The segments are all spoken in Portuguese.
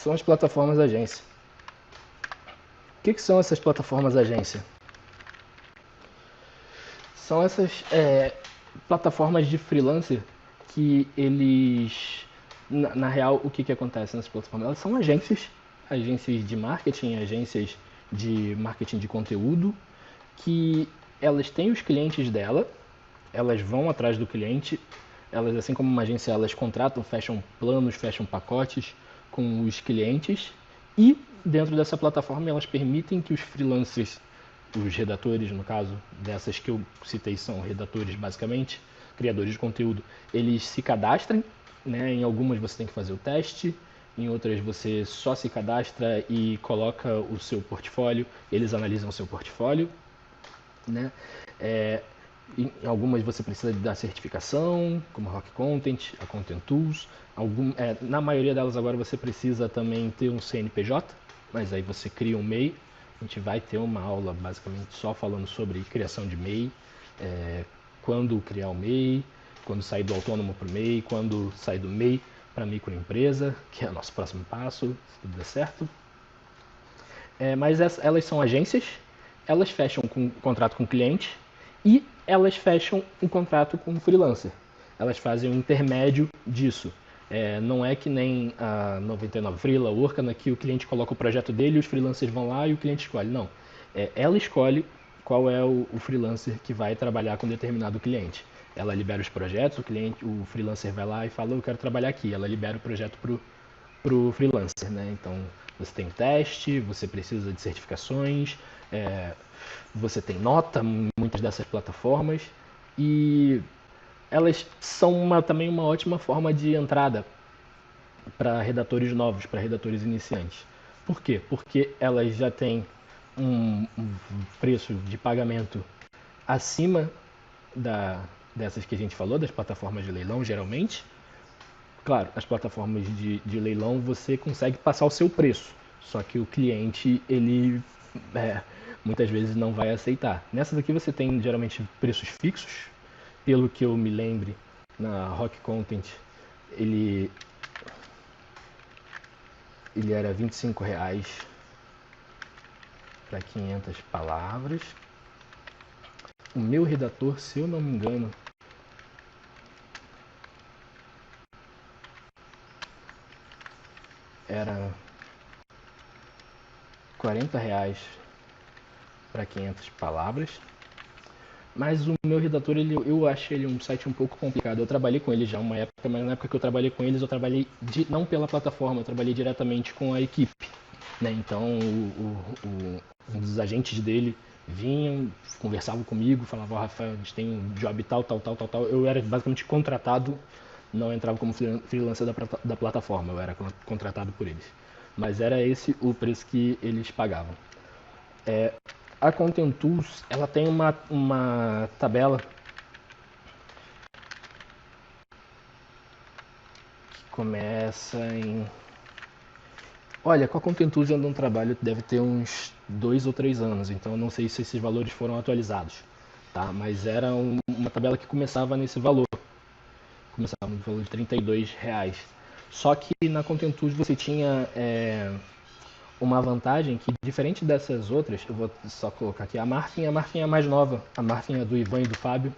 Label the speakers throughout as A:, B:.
A: são as plataformas agência. O que são essas plataformas agência? São essas plataformas de freelancer que eles, na real, o que acontece nessas plataformas? Elas são agências de marketing, agências de marketing de conteúdo, que elas têm os clientes dela, elas vão atrás do cliente, elas, assim como uma agência, elas contratam, fecham planos, fecham pacotes com os clientes, e dentro dessa plataforma elas permitem que os freelancers, os redatores, no caso dessas que eu citei são redatores basicamente, criadores de conteúdo, eles se cadastrem, né? Em algumas você tem que fazer o teste, em outras você só se cadastra e coloca o seu portfólio, eles analisam o seu portfólio, né? Em algumas você precisa da certificação, como a Rock Content, a Content Tools. Na maioria delas agora você precisa também ter um CNPJ, mas aí você cria um MEI. A gente vai ter uma aula basicamente só falando sobre criação de MEI, quando criar o MEI, quando sair do autônomo para o MEI, quando sair do MEI para a microempresa, que é o nosso próximo passo, se tudo der certo. Mas elas são agências, elas fecham um contrato com o cliente e elas fecham um contrato com o freelancer. Elas fazem um intermédio disso. Não é que nem a 99 Freela, Workana, que o cliente coloca o projeto dele, os freelancers vão lá e o cliente escolhe. Não. Ela escolhe qual é o freelancer que vai trabalhar com determinado cliente. Ela libera os projetos, o freelancer vai lá e fala, eu quero trabalhar aqui. Ela libera o projeto para o freelancer, né? Então, você tem teste, você precisa de certificações, você tem nota, muitas dessas plataformas, e elas são também uma ótima forma de entrada para redatores novos, para redatores iniciantes. Por quê? Porque elas já têm um preço de pagamento acima dessas que a gente falou, das plataformas de leilão, geralmente. Claro, as plataformas de leilão você consegue passar o seu preço, só que o cliente, ele muitas vezes não vai aceitar. Nessas aqui você tem geralmente preços fixos, pelo que eu me lembre, na Rock Content ele era R$ 25 para 500 palavras. O meu redator, se eu não me engano, era R$ 40 para 500 palavras. Mas o meu redator, eu achei ele um site um pouco complicado. Eu trabalhei com ele já uma época, mas na época que eu trabalhei com eles, eu trabalhei não pela plataforma, eu trabalhei diretamente com a equipe, né? Então, um dos agentes dele vinham, conversavam comigo, falavam, Rafael, a gente tem um job tal. Eu era basicamente contratado, não entrava como freelancer da plataforma, eu era contratado por eles. Mas era esse o preço que eles pagavam. A Content Tools, ela tem uma tabela que começa em... Olha, com a Content Tools eu ando um trabalho deve ter uns 2 ou 3 anos, então eu não sei se esses valores foram atualizados, tá? Mas era uma tabela que começava nesse valor, começava no valor de R$ 32. Só que na Content Tools você tinha uma vantagem que, diferente dessas outras, eu vou só colocar aqui, a Marfin é a mais nova, a Marfin é do Ivan e do Fábio,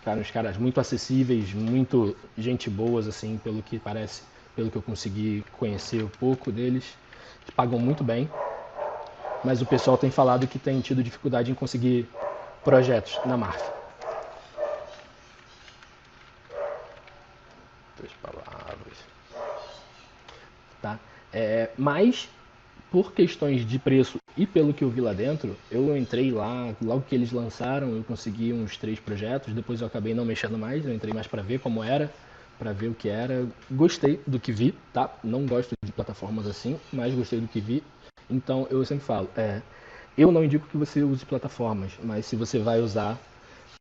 A: cara, uns caras muito acessíveis, muito gente boas, assim, pelo que parece, pelo que eu consegui conhecer um pouco deles, pagam muito bem, mas o pessoal tem falado que tem tido dificuldade em conseguir projetos na Marfin. 3 palavras, tá? Mas por questões de preço e pelo que eu vi lá dentro, eu entrei lá, logo que eles lançaram, eu consegui uns 3 projetos, depois eu acabei não mexendo mais, eu entrei mais para ver como era, para ver o que era. Gostei do que vi, tá? Não gosto de plataformas assim, mas gostei do que vi. Então eu sempre falo, eu não indico que você use plataformas, mas se você vai usar,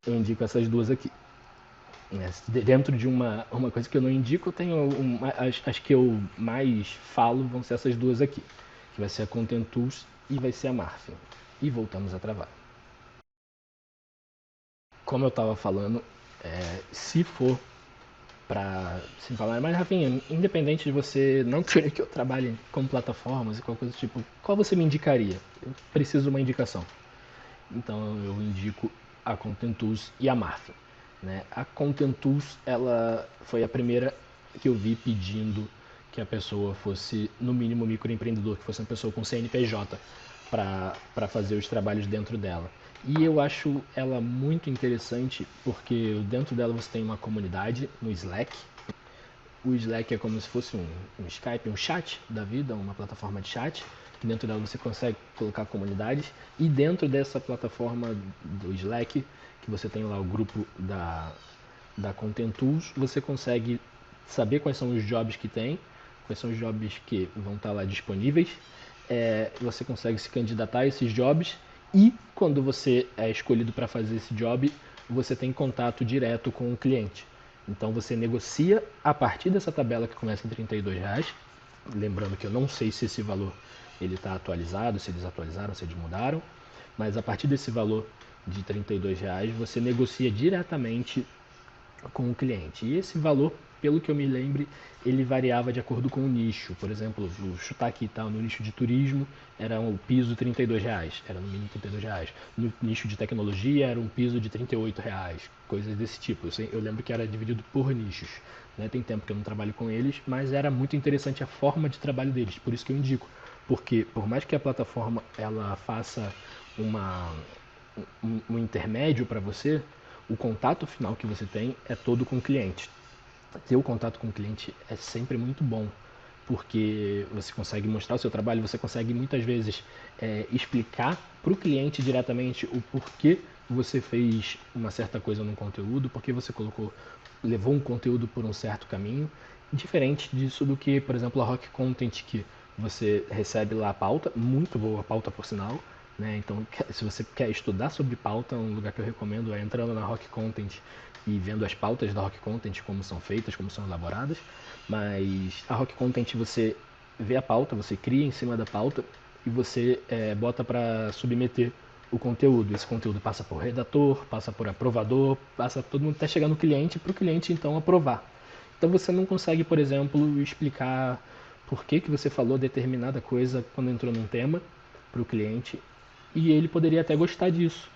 A: eu indico essas duas aqui. Dentro de uma coisa que eu não indico, eu tenho as que eu mais falo vão ser essas duas aqui, que vai ser a Content Tools e vai ser a Marfin. E voltamos a travar. Como eu estava falando, se for para se falar, mas Rafinha, independente de você não querer que eu trabalhe com plataformas e qualquer coisa do tipo, qual você me indicaria? Eu preciso de uma indicação. Então eu indico a Content Tools e a Marfin. Né? A Content Tools ela foi a primeira que eu vi pedindo que a pessoa fosse, no mínimo, microempreendedor, que fosse uma pessoa com CNPJ para fazer os trabalhos dentro dela. E eu acho ela muito interessante porque dentro dela você tem uma comunidade no Slack. O Slack é como se fosse um Skype, um chat da vida, uma plataforma de chat, que dentro dela você consegue colocar comunidades. E dentro dessa plataforma do Slack, que você tem lá o grupo da Content Tools, você consegue saber quais são os jobs que tem, quais são os jobs que vão estar lá disponíveis. Você consegue se candidatar a esses jobs e quando você é escolhido para fazer esse job, você tem contato direto com o cliente. Então você negocia a partir dessa tabela que começa em R$32. Lembrando que eu não sei se esse valor ele está atualizado, se eles atualizaram, se eles mudaram, mas a partir desse valor de R$32 você negocia diretamente com o cliente. E esse valor, pelo que eu me lembre, ele variava de acordo com o nicho. Por exemplo, vou chutar aqui, tá? No nicho de turismo era um piso de R$32, era no mínimo R$32. No nicho de tecnologia era um piso de R$38, coisas desse tipo. Eu lembro que era dividido por nichos. Né? Tem tempo que eu não trabalho com eles, mas era muito interessante a forma de trabalho deles, por isso que eu indico. Porque por mais que a plataforma ela faça um intermédio para você, o contato final que você tem é todo com o cliente. Ter o contato com o cliente é sempre muito bom, porque você consegue mostrar o seu trabalho, você consegue muitas vezes explicar para o cliente diretamente o porquê você fez uma certa coisa no conteúdo, porque você levou um conteúdo por um certo caminho, diferente disso do que, por exemplo, a Rock Content, que você recebe lá a pauta, muito boa a pauta por sinal, né? Então, se você quer estudar sobre pauta, um lugar que eu recomendo é entrando na Rock Content e vendo as pautas da Rock Content, como são feitas, como são elaboradas. Mas a Rock Content você vê a pauta, você cria em cima da pauta e você bota para submeter o conteúdo. Esse conteúdo passa por redator, passa por aprovador, passa todo mundo até chegar no cliente para o cliente então aprovar. Então você não consegue, por exemplo, explicar por que você falou determinada coisa quando entrou num tema para o cliente e ele poderia até gostar disso.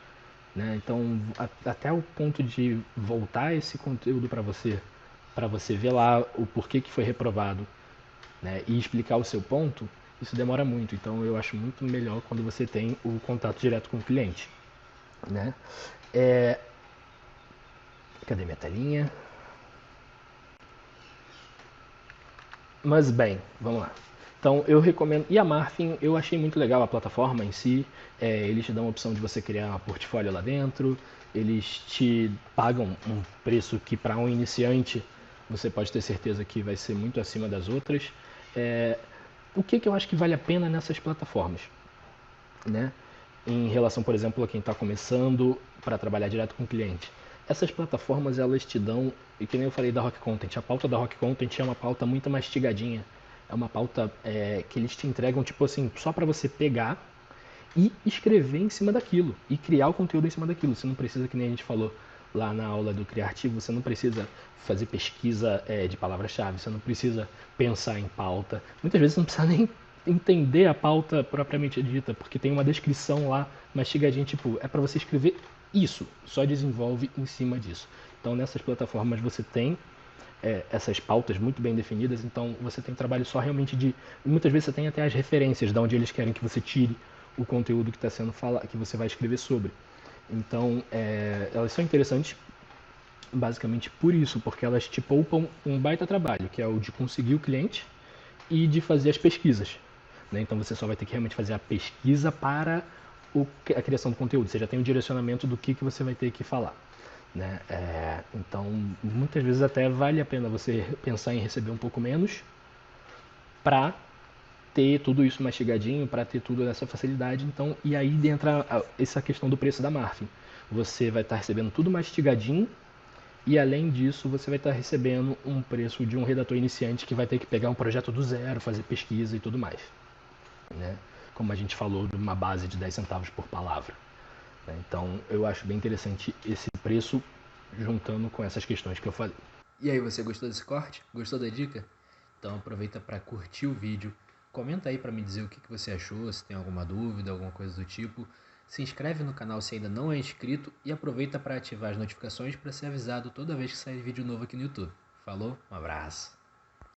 A: Né? Então, até o ponto de voltar esse conteúdo para você ver lá o porquê que foi reprovado, né? E explicar o seu ponto, isso demora muito. Então, eu acho muito melhor quando você tem o contato direto com o cliente. Né? Cadê minha telinha? Mas bem, vamos lá. Então eu recomendo. E a Marfin, eu achei muito legal a plataforma em si. Eles te dão a opção de você criar um portfólio lá dentro. Eles te pagam um preço que para um iniciante você pode ter certeza que vai ser muito acima das outras. O que eu acho que vale a pena nessas plataformas? Né? Em relação, por exemplo, a quem está começando para trabalhar direto com o cliente. Essas plataformas elas te dão, e que nem eu falei da Rock Content, a pauta da Rock Content é uma pauta muito mastigadinha. É uma pauta que eles te entregam tipo assim, só para você pegar e escrever em cima daquilo e criar o conteúdo em cima daquilo. Você não precisa, que nem a gente falou lá na aula do Criativo, você não precisa fazer pesquisa de palavras-chave, você não precisa pensar em pauta. Muitas vezes você não precisa nem entender a pauta propriamente dita, porque tem uma descrição lá mastigadinha, tipo, é para você escrever isso, só desenvolve em cima disso. Então nessas plataformas você tem essas pautas muito bem definidas, então você tem trabalho só realmente de... Muitas vezes você tem até as referências de onde eles querem que você tire o conteúdo que está sendo falado, que você vai escrever sobre. Então elas são interessantes basicamente por isso, porque elas te poupam um baita trabalho, que é o de conseguir o cliente e de fazer as pesquisas. Né? Então você só vai ter que realmente fazer a pesquisa para a criação do conteúdo. Você já tem o direcionamento do que você vai ter que falar. Né? Então muitas vezes até vale a pena você pensar em receber um pouco menos para ter tudo isso mastigadinho, para ter tudo essa facilidade. Então, e aí entra essa questão do preço da Marfin. Você vai estar recebendo tudo mastigadinho e além disso você vai estar recebendo um preço de um redator iniciante que vai ter que pegar um projeto do zero, fazer pesquisa e tudo mais. Né? Como a gente falou, de uma base de 10 centavos por palavra. Né? Então eu acho bem interessante esse preço juntando com essas questões que eu falei. E aí, você gostou desse corte? Gostou da dica? Então aproveita para curtir o vídeo, comenta aí para me dizer o que você achou, se tem alguma dúvida, alguma coisa do tipo. Se inscreve no canal se ainda não é inscrito e aproveita para ativar as notificações para ser avisado toda vez que sair vídeo novo aqui no YouTube. Falou, um abraço!